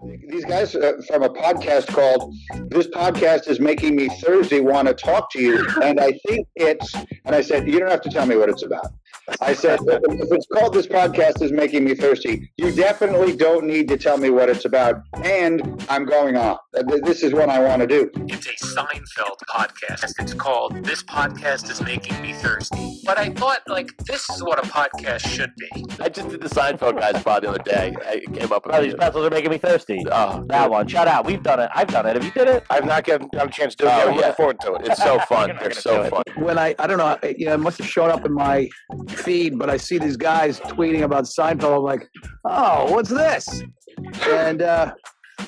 These guys from a podcast called "This Podcast Is Making Me Thursday" want to talk to you, and I think and I said, you don't have to tell me what it's about. I said, if it's called "This Podcast Is Making Me Thirsty," you definitely don't need to tell me what it's about, and I'm going on. This is what I want to do. It's a Seinfeld podcast. It's called "This Podcast Is Making Me Thirsty." But I thought, this is what a podcast should be. I just did the Seinfeld guys pod the other day. I came up with these pretzels are making me thirsty. Oh, that one. Shout out. We've done it. I've done it. Have you did it? I've not gotten a chance to do it yet. I'm looking forward to it. It's so fun. They're so fun. When I don't know, it must have shown up in my feed, but I see these guys tweeting about Seinfeld. I'm like, oh, what's this?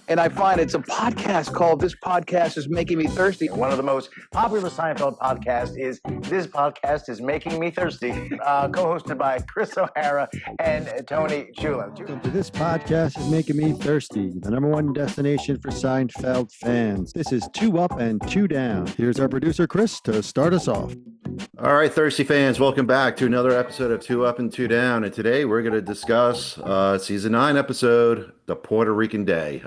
And I find it's a podcast called "This Podcast Is Making Me Thirsty." One of the most popular Seinfeld podcasts is "This Podcast Is Making Me Thirsty," co-hosted by Chris O'Hara and Tony Chulin. Welcome to "This Podcast Is Making Me Thirsty," the number one destination for Seinfeld fans. This is 2 Up and 2 Down. Here's our producer, Chris, to start us off. All right, Thirsty fans, welcome back to another episode of 2 Up and 2 Down. And today we're going to discuss season 9 episode, The Puerto Rican Day.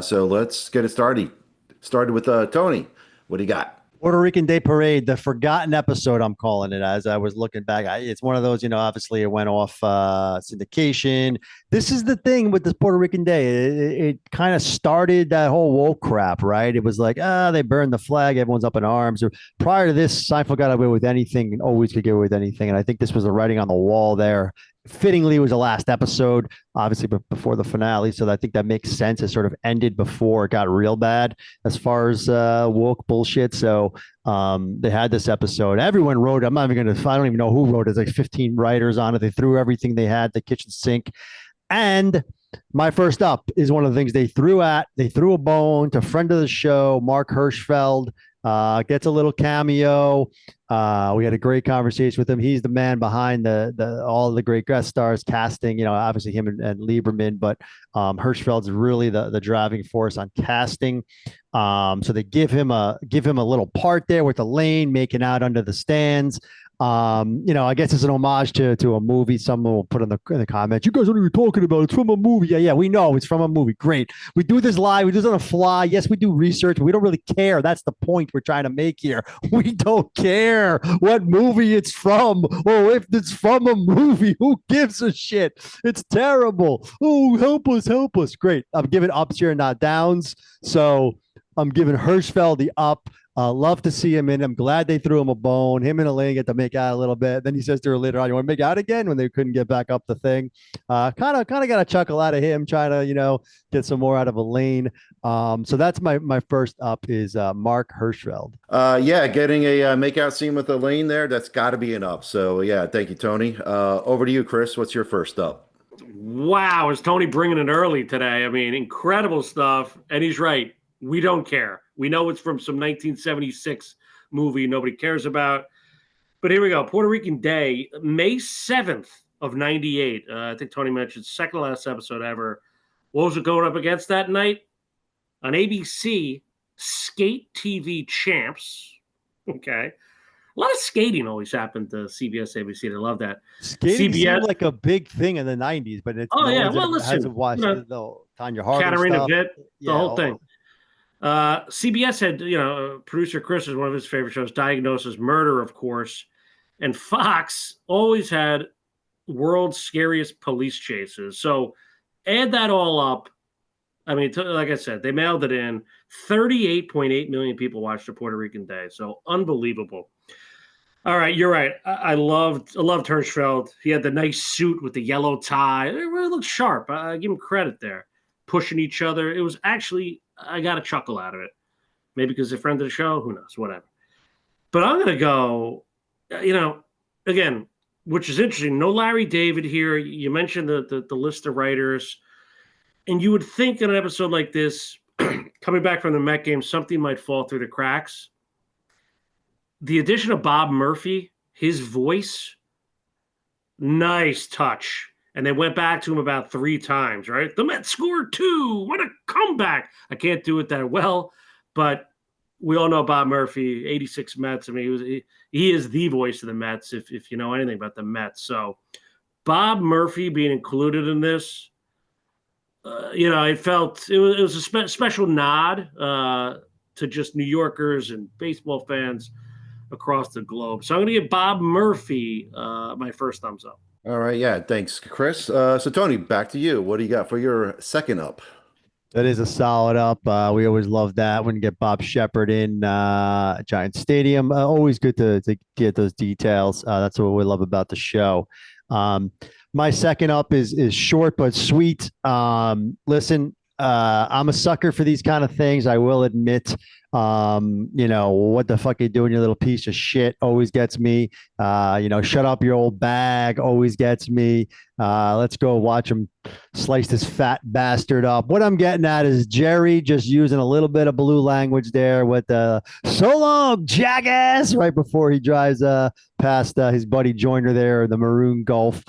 So let's get it started. Started with Tony. What do you got? Puerto Rican Day Parade, the forgotten episode, I'm calling it. As I was looking back, it's one of those, obviously it went off syndication. This is the thing with this Puerto Rican Day. It kind of started that whole woke crap, right? It was like, they burned the flag. Everyone's up in arms. Prior to this, Seinfeld got away with anything and always could get away with anything. And I think this was the writing on the wall there. Fittingly, it was the last episode, obviously, before the finale. So I think that makes sense. It sort of ended before it got real bad as far as woke bullshit. So they had this episode. Everyone wrote. I'm not even going to. I don't even know who wrote it. There's like 15 writers on it. They threw everything they had, the kitchen sink. And my first up is one of the things they threw a bone to friend of the show, Mark Hirschfeld. Gets a little cameo. We had a great conversation with him. He's the man behind the all the great guest stars casting, obviously him and Lieberman, but Hirschfeld's really the driving force on casting. So they give him a little part there with Elaine making out under the stands. I guess it's an homage to a movie. Someone will put in the comments, you guys are talking about, it's from a movie. Yeah, we know it's from a movie. Great. We do this live. We do this on the fly. Yes, we do research, but we don't really care. That's the point we're trying to make here. We don't care what movie it's from. Oh, if it's from a movie, who gives a shit? It's terrible. Oh, help us. Great. I'm giving ups here, not downs. So I'm giving Hirschfeld the up. Love to see him in. I'm glad they threw him a bone. Him and Elaine get to make out a little bit. Then he says to her later on, "You want to make out again?" When they couldn't get back up the thing. Kind of got a chuckle out of him trying to, get some more out of Elaine. So that's my first up is Mark Hirschfeld. Getting a makeout scene with Elaine there, that's got to be an up. So yeah, thank you, Tony. Over to you, Chris. What's your first up? Wow, is Tony bringing it early today? I mean, incredible stuff. And he's right. We don't care. We know it's from some 1976 movie nobody cares about. But here we go. Puerto Rican Day, May 7th of 98. I think Tony mentioned second to last episode ever. What was it going up against that night? On ABC, Skate TV Champs. Okay. A lot of skating always happened to CBS, ABC. I love that. Skating seemed like a big thing in the 90s, but it's hasn't watched Tanya Harding Katarina stuff. Witt, the whole thing. CBS had, producer Chris is one of his favorite shows, Diagnosis Murder, of course. And Fox always had world's scariest police chases. So add that all up. I mean, like I said, they mailed it in. 38.8 million people watched the Puerto Rican Day. So unbelievable. All right, you're right. I loved Hirschfeld. He had the nice suit with the yellow tie. It really looked sharp. I give him credit there. Pushing each other. It was actually, I got a chuckle out of it. Maybe because they're friend of the show. Who knows? Whatever. But I'm going to go, again, which is interesting. No Larry David here. You mentioned the list of writers. And you would think in an episode like this, coming back from the Met game, something might fall through the cracks. The addition of Bob Murphy, his voice, nice touch. And they went back to him about 3 times, right? The Mets scored 2. What a comeback. I can't do it that well, but we all know Bob Murphy, 86 Mets. I mean, he is the voice of the Mets if you know anything about the Mets. So Bob Murphy being included in this, I felt it was a special nod to just New Yorkers and baseball fans across the globe. So I'm going to give Bob Murphy my first thumbs up. All right, yeah, thanks, Chris. So Tony, back to you. What do you got for your second up? That is a solid up. We always love that when you get Bob Shepard in Giant Stadium. Always good to get those details. That's what we love about the show. My second up is short but sweet. Listen, I'm a sucker for these kind of things. I will admit. What the fuck are you doing, you little piece of shit? Always gets me. Shut up, your old bag. Always gets me. Let's go watch him slice this fat bastard up. What I'm getting at is Jerry just using a little bit of blue language there with the so long, jackass, right before he drives past his buddy Joyner there, the Maroon Gulf.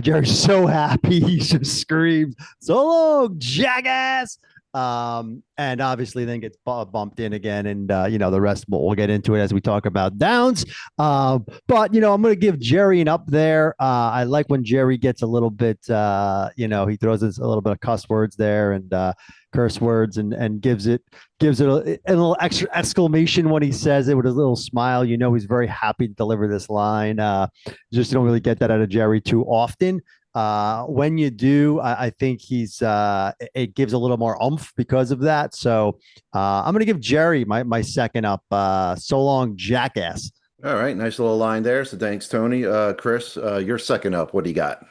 Jerry's so happy. He just screams, so long, jackass. And obviously then gets bumped in again. And, the rest we'll get into it as we talk about downs. But, I'm going to give Jerry an up there. I like when Jerry gets a little bit, he throws us a little bit of cuss words there and curse words and gives it a little extra exclamation when he says it with a little smile. He's very happy to deliver this line. Just don't really get that out of Jerry too often. When you do, I think it gives a little more oomph because of that. So I'm going to give Jerry my second up. So long, jackass. All right, nice little line there. So thanks, Tony. Chris, your second up. What do you got?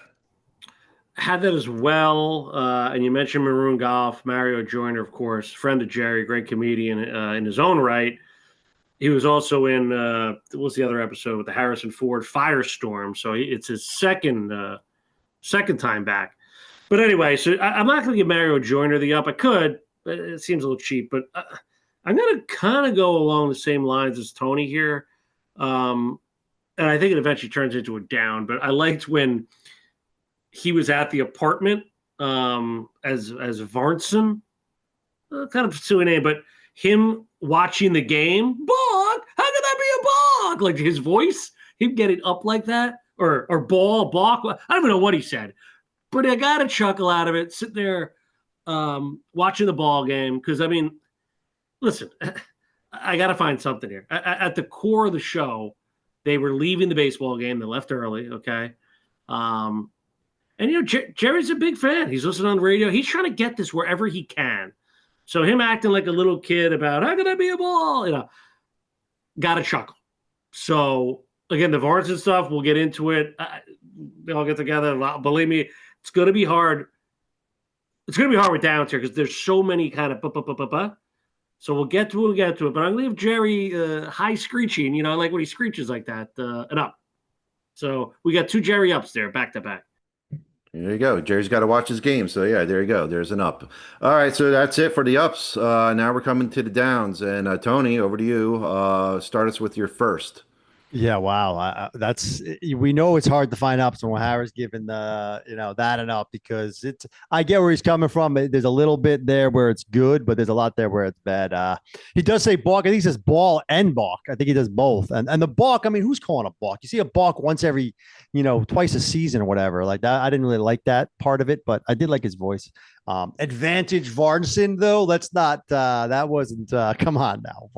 Had that as well. And you mentioned Maroon Golf, Mario Joyner, of course, friend of Jerry, great comedian in his own right. He was also in, what was the other episode with the Harrison Ford Firestorm. So it's his second time back. But anyway, so I'm not going to give Mario Joyner the up. I could, but it seems a little cheap. But I'm going to kind of go along the same lines as Tony here. And I think it eventually turns into a down. But I liked when he was at the apartment as Varsen, kind of silly name, but him watching the game. Bog, how could that be a bog? Like his voice, him getting up like that. Or balk. I don't even know what he said, but I got a chuckle out of it sitting there watching the ball game. Because, listen, I got to find something here. At the core of the show, they were leaving the baseball game. They left early, okay? And, Jerry's a big fan. He's listening on the radio. He's trying to get this wherever he can. So him acting like a little kid about, how could I be a ball? Got a chuckle. So... Again, the Varsen stuff, we'll get into it. They all get together. Believe me, it's going to be hard. It's going to be hard with downs here because there's so many kind of So we'll get to it. But I'm going to leave Jerry high screeching. I like when he screeches like that, and up. So we got two Jerry ups there, back to back. There you go. Jerry's got to watch his game. So, yeah, there you go. There's an up. All right, so that's it for the ups. Now we're coming to the downs. And, Tony, over to you. Start us with your first. Yeah, wow. We know it's hard to find ups when Harris given that and up because I get where he's coming from. There's a little bit there where it's good, but there's a lot there where it's bad. He does say balk. I think he says ball and balk. I think he does both. And the balk, who's calling a balk? You see a balk once every, twice a season or whatever like that. I didn't really like that part of it, but I did like his voice. Advantage Varsen though. Let's not. That wasn't. Come on now,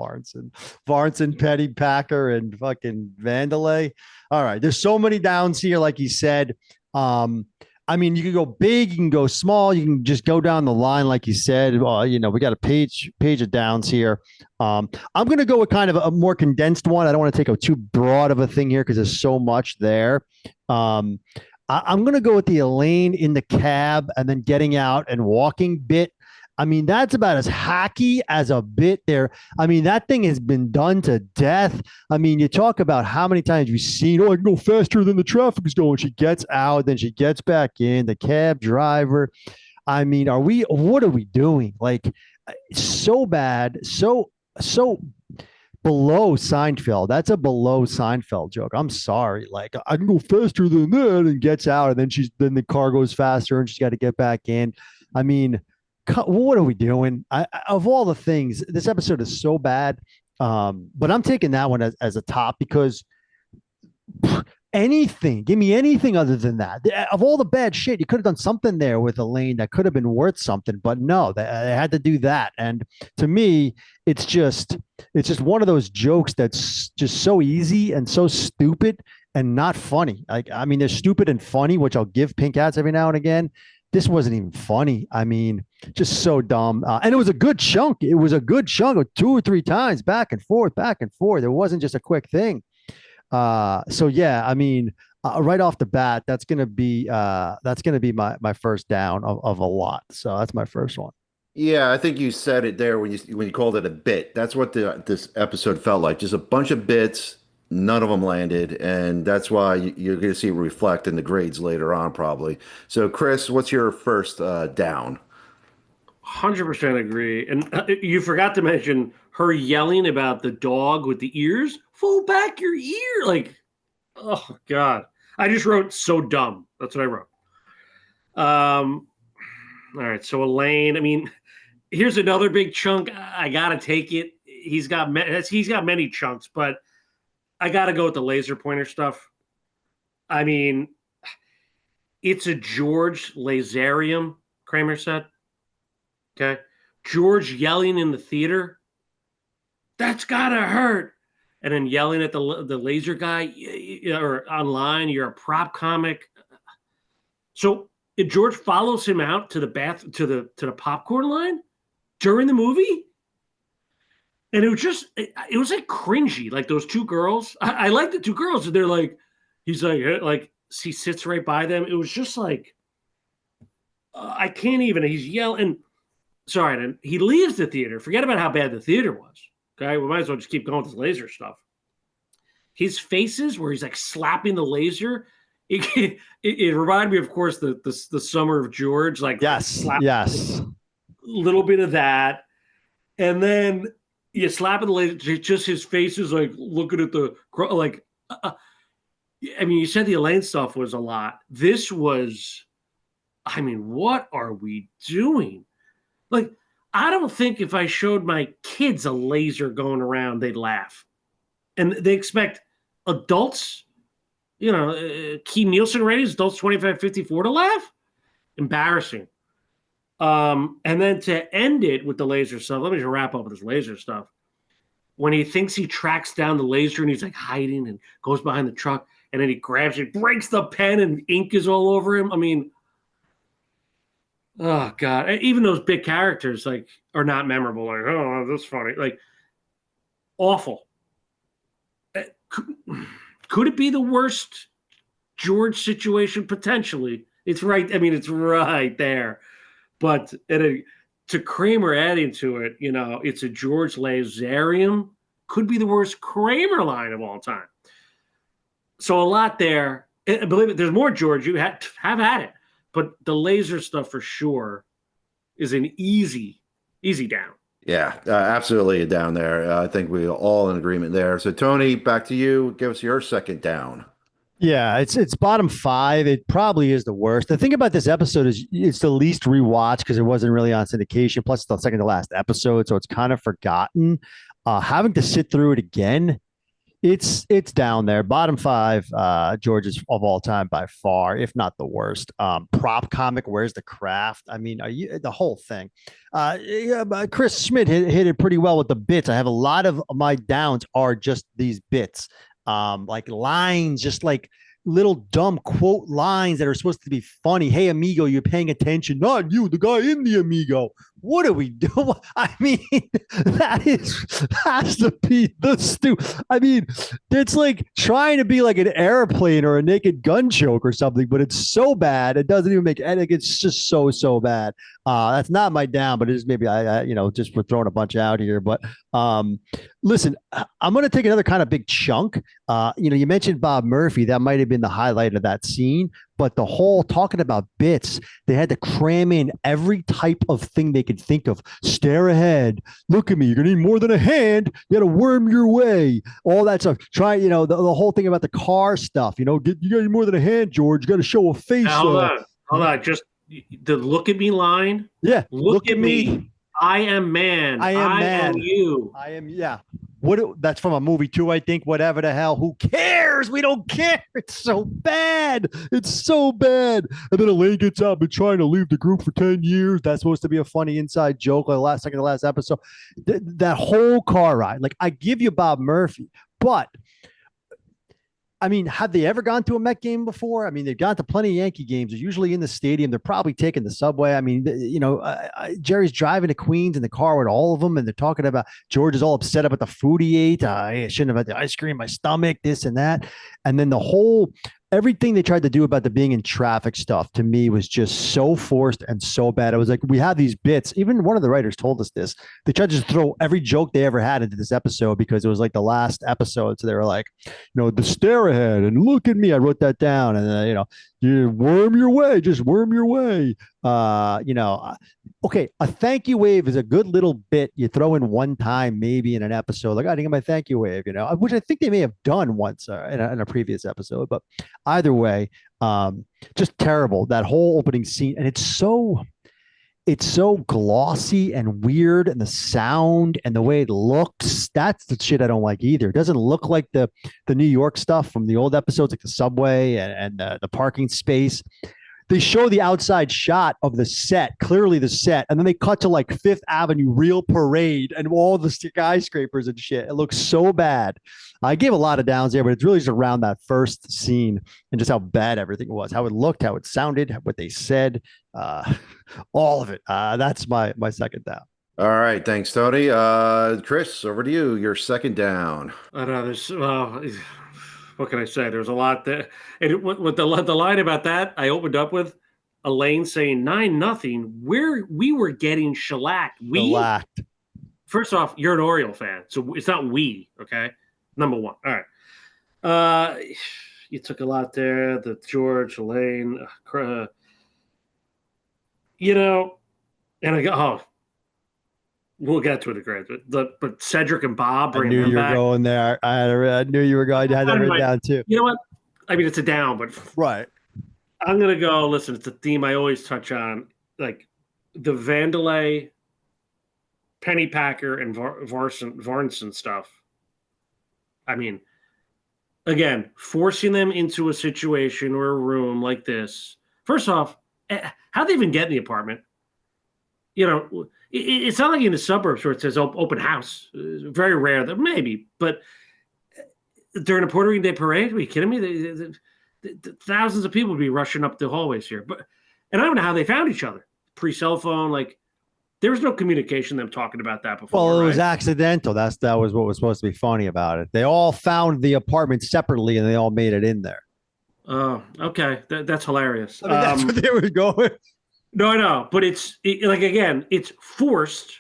Varsen, Petty, Packer, and fucking Vandelay. All right, there's so many downs here, like he said. You can go big, you can go small, you can just go down the line, like you said. We got a page of downs here. I'm going to go with kind of a more condensed one. I don't want to take a too broad of a thing here because there's so much there. I'm going to go with the Elaine in the cab and then getting out and walking bit. That's about as hacky as a bit there. That thing has been done to death. You talk about how many times we've seen, I can go faster than the traffic is going. She gets out, then she gets back in, the cab driver. What are we doing? Like, so bad, so below Seinfeld. That's a below Seinfeld joke. I'm sorry. Like, I can go faster than that, and gets out, and then the car goes faster and she's got to get back in. What are we doing? Of all the things, this episode is so bad. But I'm taking that one as a top because anything. Give me anything other than that. Of all the bad shit, you could have done something there with Elaine that could have been worth something, but no, they had to do that. And to me, it's just one of those jokes that's just so easy and so stupid and not funny. Like, I mean, they're stupid and funny, which I'll give pink hats every now and again. This wasn't even funny. I mean, just so dumb. And it was a good chunk. It was a good chunk of 2 or 3 times back and forth, back and forth. It wasn't just a quick thing. So yeah, I mean, right off the bat, that's gonna be my first down of a lot. So that's my first one. Yeah, I think you said it there when you called it a bit. That's what this episode felt like. Just a bunch of bits. None of them landed, and that's why you're going to see it reflect in the grades later on, probably. So, Chris, what's your first down? 100% agree. And you forgot to mention her yelling about the dog with the ears. Pull back your ear. Like, oh, God. I just wrote so dumb. That's what I wrote. All right. So, Elaine, I mean, here's another big chunk. I got to take it. He's got many chunks, but I got to go with the laser pointer stuff. I mean, it's a George laserium, Kramer said. Okay. George yelling in the theater. That's got to hurt. And then yelling at the laser guy or online, you're a prop comic. So George follows him out to the popcorn line during the movie. And it was like cringy, like those 2 girls. I like the 2 girls. And they're like, he's like he sits right by them. It was just like, I can't even. He's yelling. Sorry, and he leaves the theater. Forget about how bad the theater was. Okay, we might as well just keep going with this laser stuff. His faces, where he's like slapping the laser, it reminded me, of course, the Summer of George. Like, yes, a little bit of that, and then. You slapping the laser, just his face is like looking at the like. I mean, you said the Elaine stuff was a lot. This was, I mean, what are we doing? Like, I don't think if I showed my kids a laser going around, they'd laugh, and they expect adults, Key Nielsen ratings, adults 25-54 to laugh. Embarrassing. And then to end it with the laser stuff, let me just wrap up with this laser stuff. When he thinks he tracks down the laser and he's like hiding and goes behind the truck, and then he grabs it, breaks the pen, and ink is all over him. I mean, oh God! Even those big characters like are not memorable. Like, oh, that's funny. Like, awful. Could it be the worst George situation? Potentially. It's right. I mean, it's right there. But to Kramer adding to it, it's a George laserium. Could be the worst Kramer line of all time. So a lot there. Believe it, there's more George. You have at it. But the laser stuff for sure is an easy down. Yeah, absolutely a down there. I think we're all in agreement there. So, Tony, back to you. Give us your second down. Yeah, it's bottom 5. It probably is the worst. The thing about this episode is it's the least rewatched because it wasn't really on syndication. Plus, it's the second to last episode, so it's kind of forgotten. Having to sit through it again, it's down there. Bottom 5, George's of all time by far, if not the worst. Prop comic, where's the craft? I mean, the whole thing? Chris Schmidt hit it pretty well with the bits. I have a lot of my downs are just these bits. Like lines, just like little dumb quote lines that are supposed to be funny. Hey, amigo, you're paying attention. Not you, the guy in the amigo. What do we do? I mean, has to be the I mean, it's like trying to be like an airplane or a Naked Gun joke or something, but it's so bad. It doesn't even make it. It's just so bad. That's not my down, but it is maybe I just we're throwing a bunch out here. But listen, I'm going to take another kind of big chunk. You mentioned Bob Murphy. That might have been the highlight of that scene. But the whole talking about bits, they had to cram in every type of thing they could think of. Stare ahead. Look at me. You're going to need more than a hand. You got to worm your way. All that stuff. Try, the whole thing about the car stuff. You got to need more than a hand, George. You got to show a face. Hold on. Just the look at me line. Yeah. Look at me. I am man. I am man. Am you. I am. Yeah. That's from a movie too, I think. Whatever the hell, who cares? We don't care. It's so bad. It's so bad. And then Elaine gets out, been trying to leave the group for 10 years. That's supposed to be a funny inside joke, like last second of the last episode. That whole car ride, like, I give you Bob Murphy, but I mean, have they ever gone to a Met game before? I mean, they've gone to plenty of Yankee games. They're usually in the stadium. They're probably taking the subway. I mean, Jerry's driving to Queens in the car with all of them, and they're talking about George is all upset about the food he ate. I shouldn't have had the ice cream in my stomach, this and that. And then everything they tried to do about the being in traffic stuff to me was just so forced and so bad. I was like, we have these bits. Even one of the writers told us this. They tried to just throw every joke they ever had into this episode because it was like the last episode. So they were like, the stare ahead and look at me. I wrote that down. And you worm your way, just worm your way. Okay, a thank you wave is a good little bit you throw in one time, maybe in an episode. Like, I didn't get my thank you wave, which I think they may have done once in a previous episode. But either way, just terrible, that whole opening scene. And it's so glossy and weird, and the sound and the way it looks, that's the shit I don't like either. It doesn't look like the New York stuff from the old episodes, like the subway and the parking space. They show the outside shot of the set, clearly the set, and then they cut to like Fifth Avenue Real Parade and all the skyscrapers and shit. It looks so bad. I gave a lot of downs there, but it's really just around that first scene and just how bad everything was, how it looked, how it sounded, what they said, all of it. That's my second down. All right, thanks, Tony. Chris, over to you. Your second down. I know what can I say? There's a lot there. And with the line about that, I opened up with Elaine saying 9-0. We were getting shellacked. Shellacked. First off, you're an Oriole fan, so it's not we. Okay, number one. All right. You took a lot there. The George, Elaine, and I go, we'll get to it, great. But Cedric and Bob, I knew you were going there. I knew you were going. I had that written down too. You know what? I mean, it's a down, but right. I'm gonna go. Listen, it's a theme I always touch on, like the Vandelay, Pennypacker, and Varsen stuff. I mean, again, forcing them into a situation or a room like this. First off, how'd they even get in the apartment? It's not like in the suburbs where it says open house. It's very rare that maybe, but during a Puerto Rican Day parade, are you kidding me? The thousands of people would be rushing up the hallways here. And I don't know how they found each other. Pre-cell phone, like there was no communication. Them talking about that before. Well, it was accidental. That was what was supposed to be funny about it. They all found the apartment separately, and they all made it in there. Oh, okay, that's hilarious. I mean, that's what they were going. No, I know, but it's forced.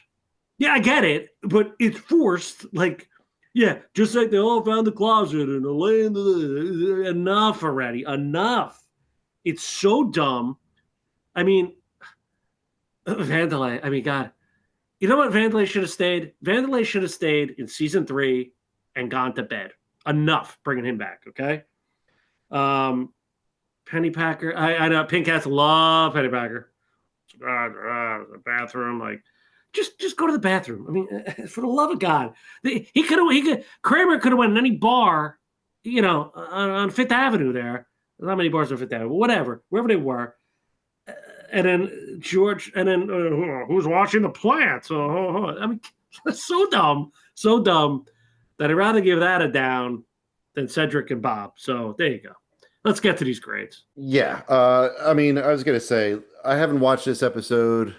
Yeah, I get it, but it's forced. Like, yeah, just like they all found the closet and Elaine. Enough already. Enough. It's so dumb. I mean, Vandelay. I mean, God. You know what? Vandelay should have stayed. Vandelay should have stayed in season 3 and gone to bed. Enough bringing him back. Okay. Pennypacker. I know Pink Cats love Pennypacker. The bathroom, like just go to the bathroom. I mean, for the love of God, Kramer could have went in any bar, on Fifth Avenue. There, not many bars on Fifth Avenue, but whatever, wherever they were. And then George, and then who's watching the plants? I mean, so dumb that I'd rather give that a down than Cedric and Bob. So there you go. Let's get to these grades. Yeah. I mean, I was going to say, I haven't watched this episode.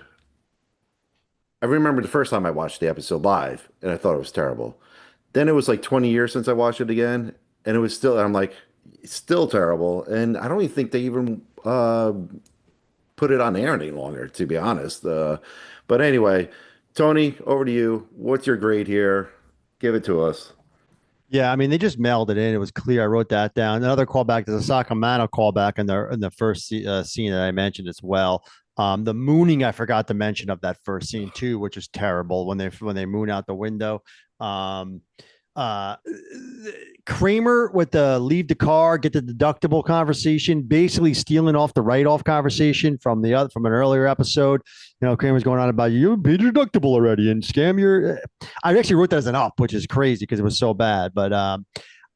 I remember the first time I watched the episode live, and I thought it was terrible. Then it was like 20 years since I watched it again, and it was still, I'm like, it's still terrible. And I don't even think they even put it on air any longer, to be honest. But anyway, Tony, over to you. What's your grade here? Give it to us. Yeah, I mean, they just mailed it in. It was clear. I wrote that down. Another callback to the Sacramento callback in the first scene that I mentioned as well. The mooning I forgot to mention of that first scene too, which is terrible when they moon out the window. Kramer with the leave the car, get the deductible conversation, basically stealing off the write-off conversation from an earlier episode. Kramer's going on about you paid your deductible already and scam your. I actually wrote that as an up, which is crazy because it was so bad. But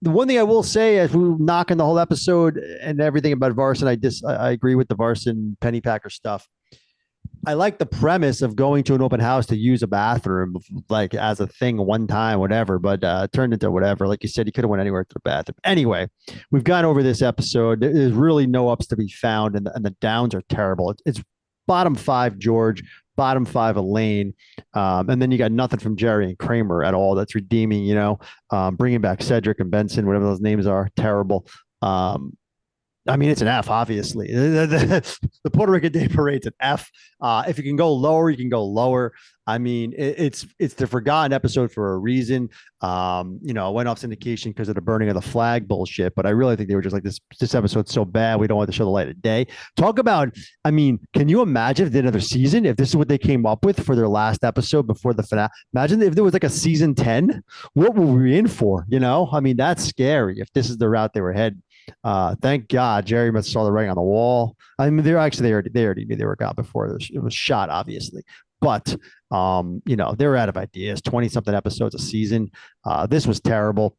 the one thing I will say, as we were knocking the whole episode and everything about Varsen, I agree with the Varsen Pennypacker stuff. I like the premise of going to an open house to use a bathroom, like as a thing one time, whatever, but turned into whatever. Like you said, you could have went anywhere to the bathroom. Anyway, we've gone over this episode. There's really no ups to be found, and the downs are terrible. It's bottom 5 George, bottom 5 Elaine, and then you got nothing from Jerry and Kramer at all that's redeeming. Bringing back Cedric and Benson, whatever those names are, terrible. I mean, it's an F, obviously. The Puerto Rican Day Parade's an F. If you can go lower, you can go lower. I mean, it's the forgotten episode for a reason. It went off syndication because of the burning of the flag bullshit. But I really think they were just like, this episode's so bad, we don't want to show the light of day. Talk about, I mean, can you imagine if they did another season, if this is what they came up with for their last episode before the finale? Imagine if there was like a season 10. What were we in for? I mean, that's scary if this is the route they were heading. Thank God Jerry must have saw the writing on the wall. I mean, they already knew they were gone before it was shot, obviously. But they were out of ideas. 20-something episodes a season. This was terrible.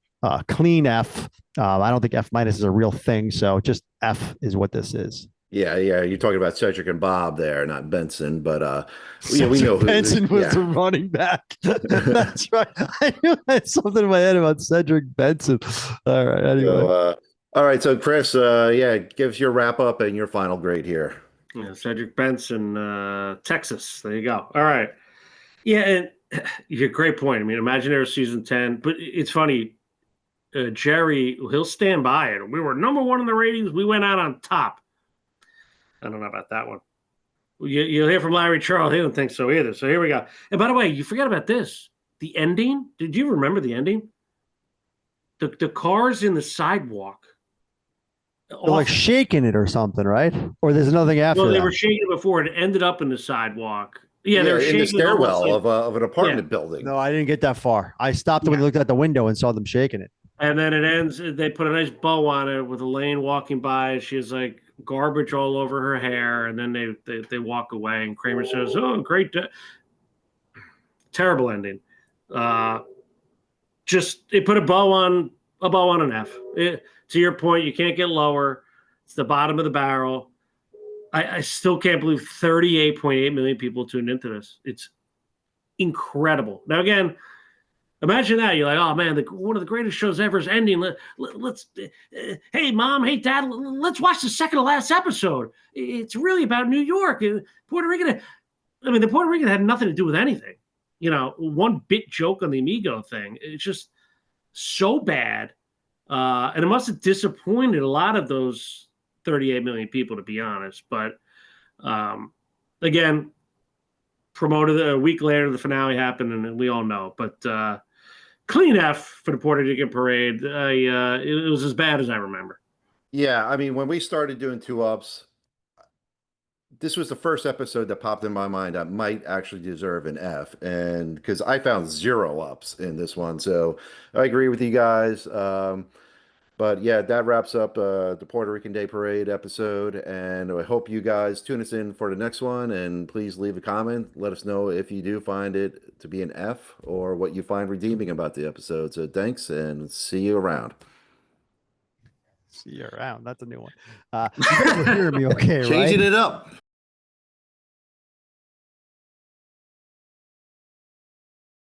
Clean F. I don't think F- is a real thing. So just F is what this is. Yeah. You're talking about Cedric and Bob there, not Benson, but we know who Benson was the running back. That's right. I knew I had something in my head about Cedric Benson. All right. Anyway. All right. So Chris, give us your wrap up and your final grade here. Yeah, Cedric Benson, Texas. There you go. All right. Yeah, and you a great point. I mean, imagine there was season 10, but it's funny. Jerry, he'll stand by it. We were number 1 in the ratings. We went out on top. I don't know about that one. You'll hear from Larry Charles. He didn't think so either. So here we go. And by the way, you forgot about this. The ending. Did you remember the ending? The cars in the sidewalk. They're like shaking it or something, right? Or there's another thing after. Well, they that. were shaking it before it ended up in the sidewalk. Yeah, they were in shaking the stairwell like, of an apartment building. No, I didn't get that far. I stopped when we looked out the window and saw them shaking it. And then it ends. They put a nice bow on it with Elaine walking by. She has like garbage all over her hair, and then they walk away. And Kramer says, "Oh, great, terrible ending." Just they put a bow on an F. To your point, you can't get lower. It's the bottom of the barrel. I still can't believe 38.8 million people tuned into this. It's incredible. Now, again, imagine that. You're like, oh, man, one of the greatest shows ever is ending. Let's hey, Mom, hey, Dad, let's watch the second to last episode. It's really about New York. Puerto Rican. I mean, the Puerto Rican had nothing to do with anything. One bit joke on the Amigo thing. It's just so bad. And it must have disappointed a lot of those 38 million people, to be honest. But again, promoted a week later, the finale happened, and we all know. But clean F for the Puerto Rican parade. It was as bad as I remember. Yeah, I mean, when we started doing 2-ups, this was the first episode that popped in my mind that might actually deserve an F, and because I found 0 ups in this one, so I agree with you guys. But yeah, that wraps up the Puerto Rican Day Parade episode, and I hope you guys tune us in for the next one, and please leave a comment. Let us know if you do find it to be an F or what you find redeeming about the episode. So thanks, and see you around. See you around. That's a new one. You guys were hearing me okay, right? Changing it up.